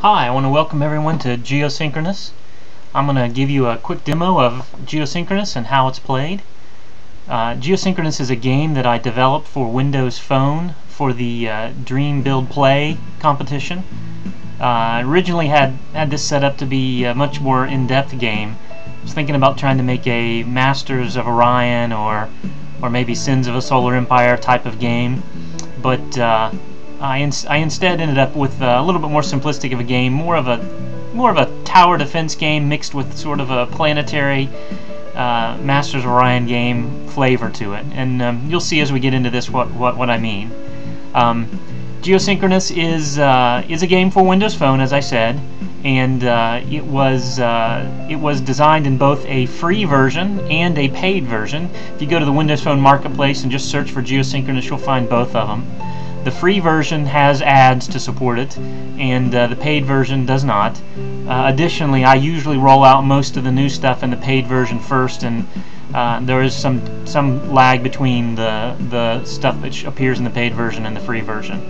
Hi, I want to welcome everyone to Geosynchronous. I'm going to give you a quick demo of Geosynchronous and how it's played. Geosynchronous is a game that I developed for Windows Phone for the Dream Build Play competition. I originally had this set up to be a much more in-depth game. I was thinking about trying to make a Masters of Orion or maybe Sins of a Solar Empire type of game, but I instead ended up with a little bit more simplistic of a game, more of a tower defense game mixed with sort of a planetary Masters of Orion game flavor to it, and you'll see as we get into this what I mean. Geosynchronous is a game for Windows Phone, as I said, and it was designed in both a free version and a paid version. If you go to the Windows Phone Marketplace and just search for Geosynchronous, you'll find both of them. The free version has ads to support it, and the paid version does not. Additionally, I usually roll out most of the new stuff in the paid version first, and there is some lag between the stuff that appears in the paid version and the free version.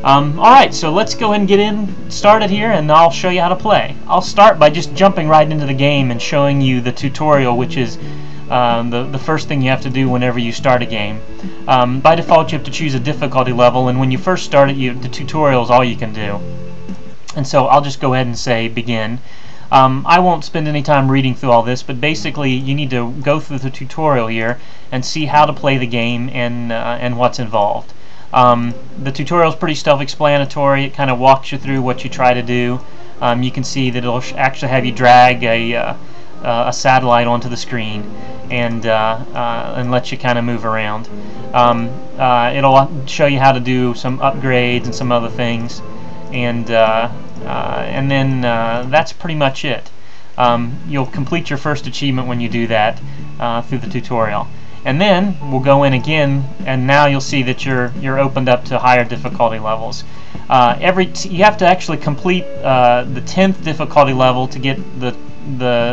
Alright, so let's go ahead and get started here, and I'll show you how to play. I'll start by just jumping right into the game and showing you the tutorial, which is the first thing you have to do whenever you start a game. By default, you have to choose a difficulty level, and when you first start it, the tutorial is all you can do. And so I'll just go ahead and say begin. I won't spend any time reading through all this, but basically you need to go through the tutorial here and see how to play the game and what's involved. The tutorial is pretty self-explanatory. It kind of walks you through what you try to do. You can see that it'll actually have you drag a satellite onto the screen and let you kind of move around. It'll show you how to do some upgrades and some other things, and then that's pretty much it. You'll complete your first achievement when you do that through the tutorial, and then we'll go in again, and now you'll see that you're opened up to higher difficulty levels. You have to actually complete the 10th difficulty level to get the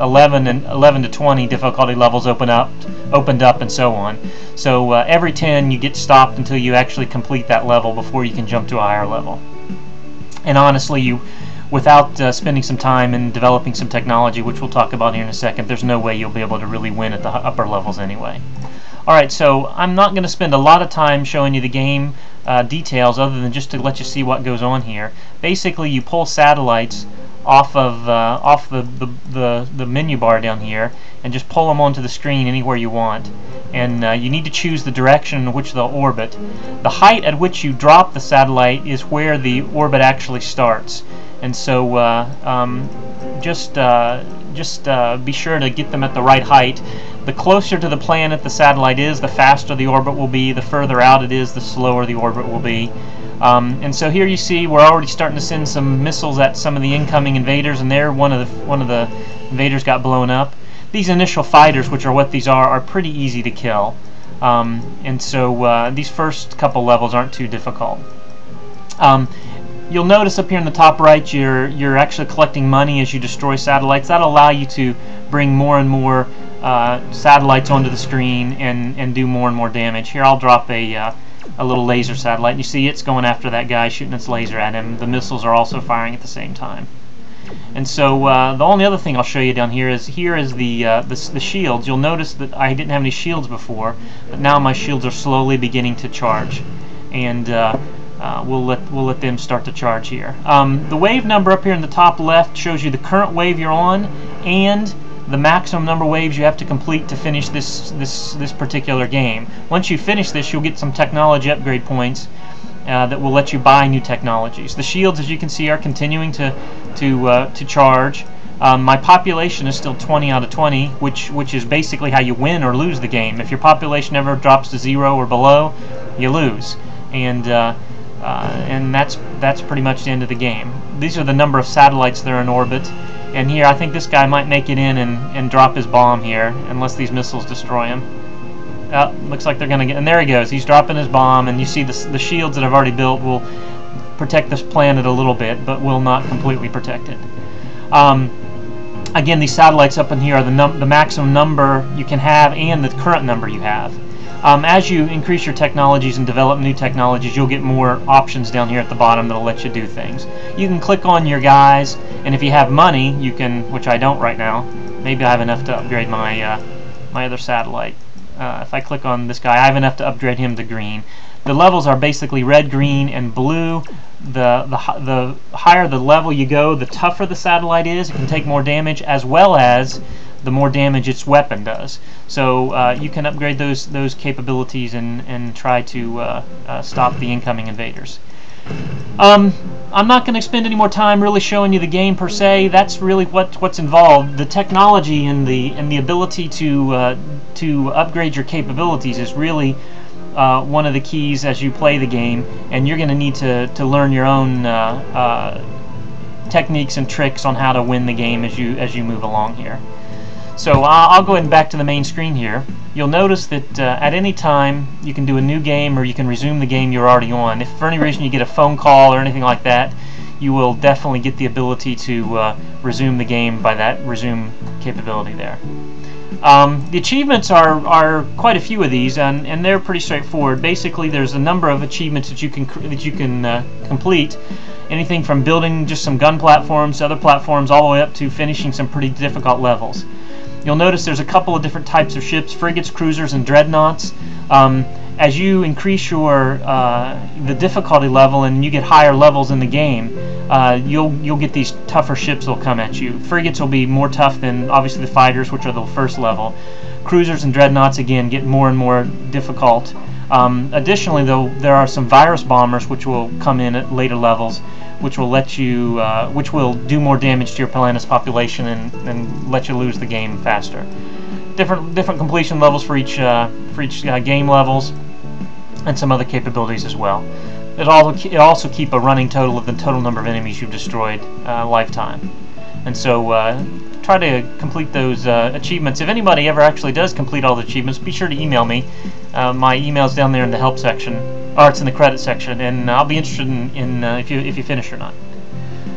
11 to 20 difficulty levels opened up, and so on. So every 10 you get stopped until you actually complete that level before you can jump to a higher level. And honestly, without spending some time and developing some technology, which we'll talk about here in a second, there's no way you'll be able to really win at the upper levels anyway. Alright, so I'm not going to spend a lot of time showing you the game details other than just to let you see what goes on here. Basically, you pull satellites off the menu bar down here and just pull them onto the screen anywhere you want, and you need to choose the direction in which they'll orbit. The height at which you drop the satellite is where the orbit actually starts, and so just be sure to get them at the right height. The closer to the planet the satellite is, the faster the orbit will be. The further out it is, the slower the orbit will be. And so here you see we're already starting to send some missiles at some of the incoming invaders, and there one of the invaders got blown up. These initial fighters, which are what these are pretty easy to kill, and so these first couple levels aren't too difficult. You'll notice up here in the top right you're actually collecting money as you destroy satellites. That'll allow you to bring more and more satellites onto the screen and do more and more damage. Here I'll drop a little laser satellite, and you see it's going after that guy, shooting its laser at him. The missiles are also firing at the same time. And so the only other thing I'll show you down here is the shields. You'll notice that I didn't have any shields before, but now my shields are slowly beginning to charge, and we'll let them start to charge here. The wave number up here in the top left shows you the current wave you're on and the maximum number of waves you have to complete to finish this particular game. Once you finish this, you'll get some technology upgrade points that will let you buy new technologies. The shields, as you can see, are continuing to charge. My population is still 20 out of 20, which is basically how you win or lose the game. If your population ever drops to 0 or below, you lose, and that's pretty much the end of the game. These are the number of satellites that are in orbit. And here, I think this guy might make it in and drop his bomb here, unless these missiles destroy him. Looks like they're going to get... And there he goes. He's dropping his bomb, and you see the shields that I've already built will protect this planet a little bit, but will not completely protect it. Again, these satellites up in here are the maximum number you can have and the current number you have. As you increase your technologies and develop new technologies, you'll get more options down here at the bottom that'll let you do things. You can click on your guys, and if you have money, you can, which I don't right now. Maybe I have enough to upgrade my my other satellite. If I click on this guy, I have enough to upgrade him to green. The levels are basically red, green, and blue. The higher the level you go, the tougher the satellite is. It can take more damage, as well as the more damage its weapon does. So you can upgrade those capabilities and try to stop the incoming invaders. I'm not going to spend any more time really showing you the game per se. That's really what's involved. The technology and the ability to upgrade your capabilities is really one of the keys as you play the game, and you're going to need to learn your own techniques and tricks on how to win the game as you move along here. So I'll go ahead and back to the main screen here. You'll notice that at any time you can do a new game, or you can resume the game you're already on. If for any reason you get a phone call or anything like that, you will definitely get the ability to resume the game by that resume capability there. The achievements are quite a few of these, and they're pretty straightforward. Basically, there's a number of achievements that you can complete. Anything from building just some gun platforms, other platforms, all the way up to finishing some pretty difficult levels. You'll notice there's a couple of different types of ships: frigates, cruisers, and dreadnoughts. As you increase your the difficulty level and you get higher levels in the game, you'll get these tougher ships that'll come at you. Frigates will be more tough than obviously the fighters, which are the first level. Cruisers and dreadnoughts again get more and more difficult. Additionally, though, there are some virus bombers which will come in at later levels, which will let you, which will do more damage to your planet's population and let you lose the game faster. Different completion levels for each game levels, and some other capabilities as well. It also keep a running total of the total number of enemies you've destroyed lifetime. And so try to complete those achievements. If anybody ever actually does complete all the achievements, be sure to email me. My email's down there in the help section, or it's in the credit section, and I'll be interested in if you finish or not.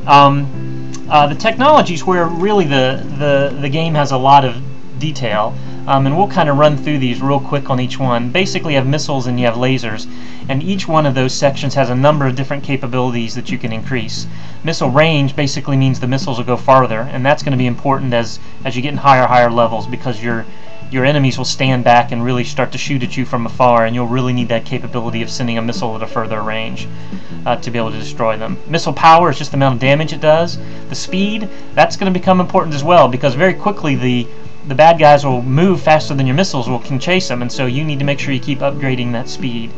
The technologies where really the game has a lot of detail, and we'll kind of run through these real quick on each one. Basically, you have missiles and you have lasers, and each one of those sections has a number of different capabilities that you can increase. Missile range basically means the missiles will go farther, and that's going to be important as you get in higher levels, because your enemies will stand back and really start to shoot at you from afar, and you'll really need that capability of sending a missile at a further range to be able to destroy them. Missile power is just the amount of damage it does. The speed, that's going to become important as well, because very quickly the bad guys will move faster than your missiles can chase them, and so you need to make sure you keep upgrading that speed.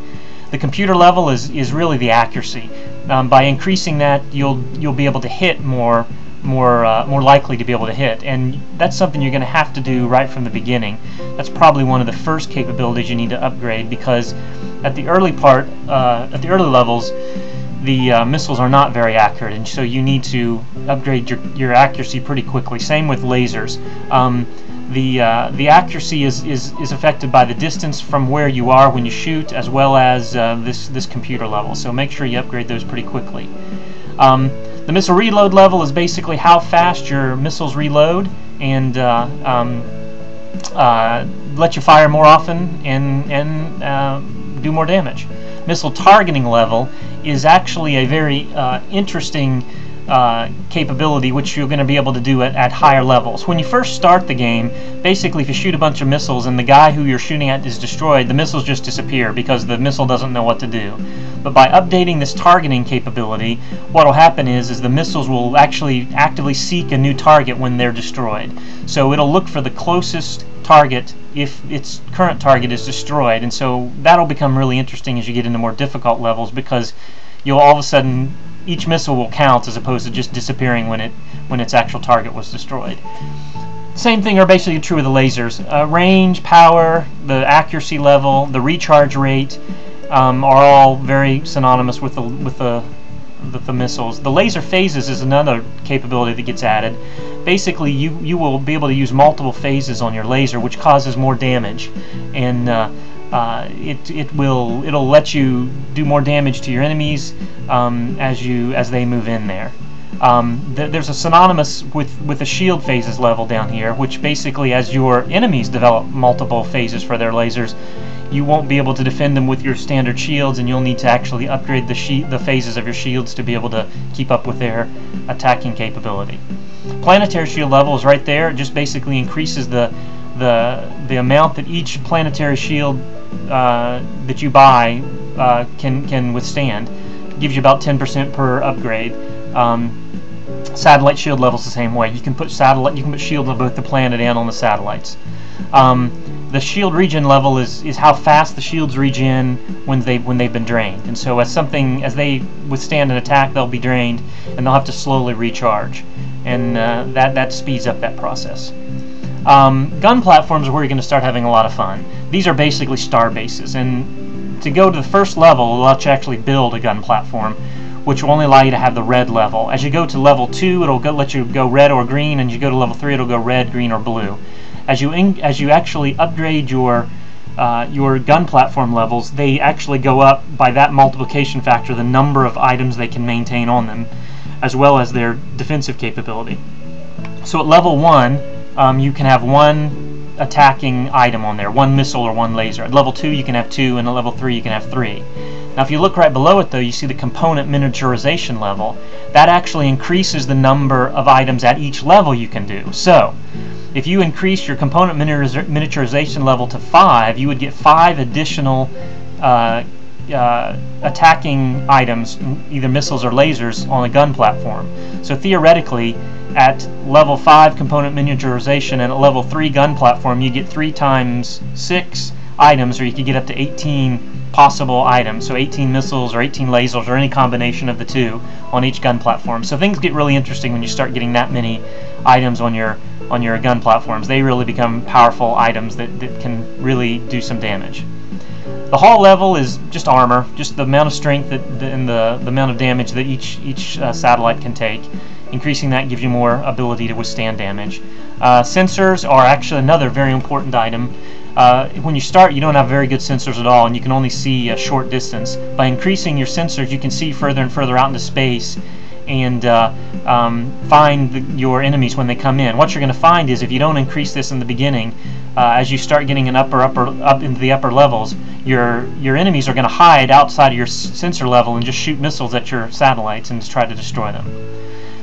The computer level is really the accuracy. By increasing that, you'll be able to hit more likely to be able to hit, and that's something you're going to have to do right from the beginning. That's probably one of the first capabilities you need to upgrade, because at the early levels, the missiles are not very accurate, and so you need to upgrade your accuracy pretty quickly. Same with lasers. The accuracy is affected by the distance from where you are when you shoot, as well as this computer level. So make sure you upgrade those pretty quickly. The missile reload level is basically how fast your missiles reload, and let you fire more often and do more damage. Missile targeting level is actually a very interesting capability, which you're going to be able to do at higher levels. When you first start the game, basically if you shoot a bunch of missiles and the guy who you're shooting at is destroyed, the missiles just disappear because the missile doesn't know what to do. But by updating this targeting capability, what will happen is the missiles will actually actively seek a new target when they're destroyed. So it'll look for the closest target if its current target is destroyed, and so that'll become really interesting as you get into more difficult levels, because you'll all of a sudden, each missile will count as opposed to just disappearing when its actual target was destroyed. Same thing are basically true with the lasers. Range, power, the accuracy level, the recharge rate are all very synonymous with the missiles. The laser phases is another capability that gets added. Basically, you will be able to use multiple phases on your laser, which causes more damage, and it'll let you do more damage to your enemies as they move in there. There's a synonymous with the shield phases level down here, which basically, as your enemies develop multiple phases for their lasers, you won't be able to defend them with your standard shields, and you'll need to actually upgrade the phases of your shields to be able to keep up with their attacking capability. Planetary shield level is right there. It just basically increases the amount that each planetary shield that you buy can withstand. It gives you about 10% per upgrade. Satellite shield level is the same way. You can put shields on both the planet and on the satellites. The shield regen level is how fast the shields regen when they've been drained. And so as they withstand an attack, they'll be drained and they'll have to slowly recharge. And that speeds up that process. Gun platforms are where you're going to start having a lot of fun. These are basically star bases, and to go to the first level will let you actually build a gun platform, which will only allow you to have the red level. As you go to level 2, it'll let you go red or green, and you go to level 3, it'll go red, green, or blue. As you actually upgrade your gun platform levels, they actually go up by that multiplication factor, the number of items they can maintain on them, as well as their defensive capability. So at level 1, you can have one attacking item on there, one missile or one laser. At level 2, you can have 2, and at level 3, you can have 3. Now if you look right below it, though, you see the component miniaturization level. That actually increases the number of items at each level you can do. So if you increase your component miniaturization level to 5, you would get 5 additional attacking items, either missiles or lasers, on a gun platform. So theoretically, at level 5 component miniaturization and at level 3 gun platform, you get 3 times 6 items, or you could get up to 18 possible items. So 18 missiles or 18 lasers or any combination of the two on each gun platform. So things get really interesting when you start getting that many items on your gun platforms. They really become powerful items that can really do some damage. The hull level is just armor, just the amount of strength and the amount of damage that each satellite can take. Increasing that gives you more ability to withstand damage. Sensors are actually another very important item. When you start, you don't have very good sensors at all, and you can only see a short distance. By increasing your sensors, you can see further and further out into space and find your enemies when they come in. What you're going to find is, if you don't increase this in the beginning, as you start getting up into the upper levels, your enemies are going to hide outside of your sensor level and just shoot missiles at your satellites and just try to destroy them.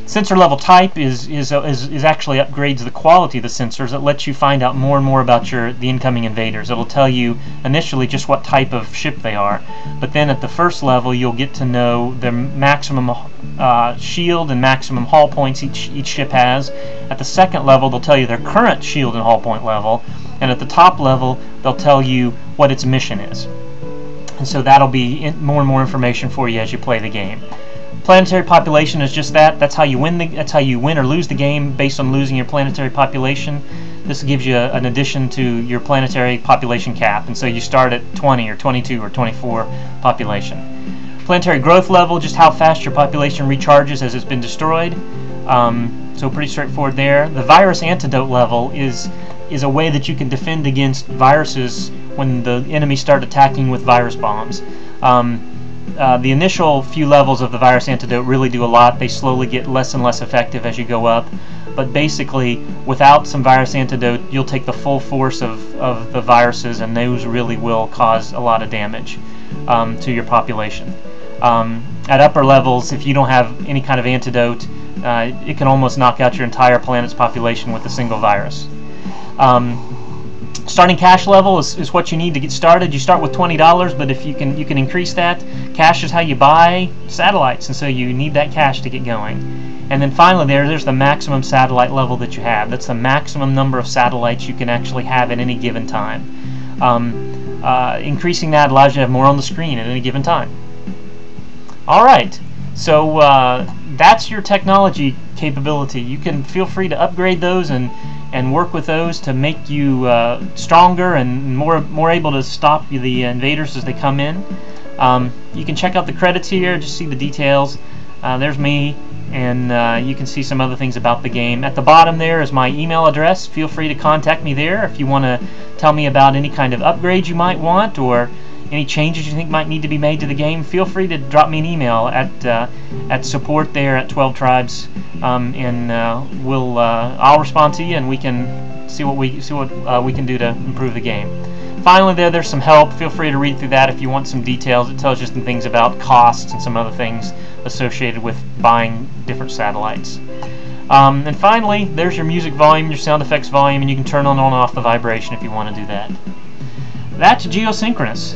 Sensor level type is actually upgrades the quality of the sensors. It lets you find out more and more about the incoming invaders. It'll tell you initially just what type of ship they are, but then at the first level you'll get to know the maximum shield and maximum hull points each ship has. At the second level they'll tell you their current shield and hull point level, and at the top level they'll tell you what its mission is. And so that'll be more and more information for you as you play the game. Planetary population is just that. That's how you win or lose the game, based on losing your planetary population. This gives you an addition to your planetary population cap, and so you start at 20 or 22 or 24 population. Planetary growth level, just how fast your population recharges as it's been destroyed. So pretty straightforward there. The virus antidote level is a way that you can defend against viruses when the enemies start attacking with virus bombs. The initial few levels of the virus antidote really do a lot. They slowly get less and less effective as you go up, but basically without some virus antidote you'll take the full force of the viruses, and those really will cause a lot of damage to your population. At upper levels, if you don't have any kind of antidote, it can almost knock out your entire planet's population with a single virus. Starting cash level is what you need to get started. You start with $20, but if you can increase that. Cash is how you buy satellites, and so you need that cash to get going. And then finally there's the maximum satellite level that you have. That's the maximum number of satellites you can actually have at any given time. Increasing that allows you to have more on the screen at any given time. Alright, so that's your technology capability. You can feel free to upgrade those and work with those to make you stronger and more able to stop the invaders as they come in. You can check out the credits here, just see the details. There's me, and you can see some other things about the game. At the bottom there is my email address. Feel free to contact me there if you want to tell me about any kind of upgrades you might want, or any changes you think might need to be made to the game. Feel free to drop me an email at support there at 12 Tribes, and I'll respond to you, and we can see what we can do to improve the game. finally, there's some help. Feel free to read through that if you want some details. It tells you some things about costs and some other things associated with buying different satellites. And finally, there's your music volume, your sound effects volume, and you can turn on and off the vibration if you want to do that. That's Geosynchronous.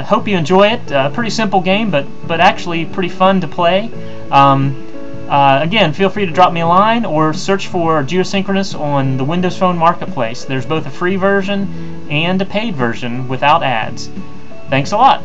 Hope you enjoy it. Pretty simple game, but actually pretty fun to play. Again, feel free to drop me a line or search for Geosynchronous on the Windows Phone Marketplace. There's both a free version and a paid version without ads. Thanks a lot.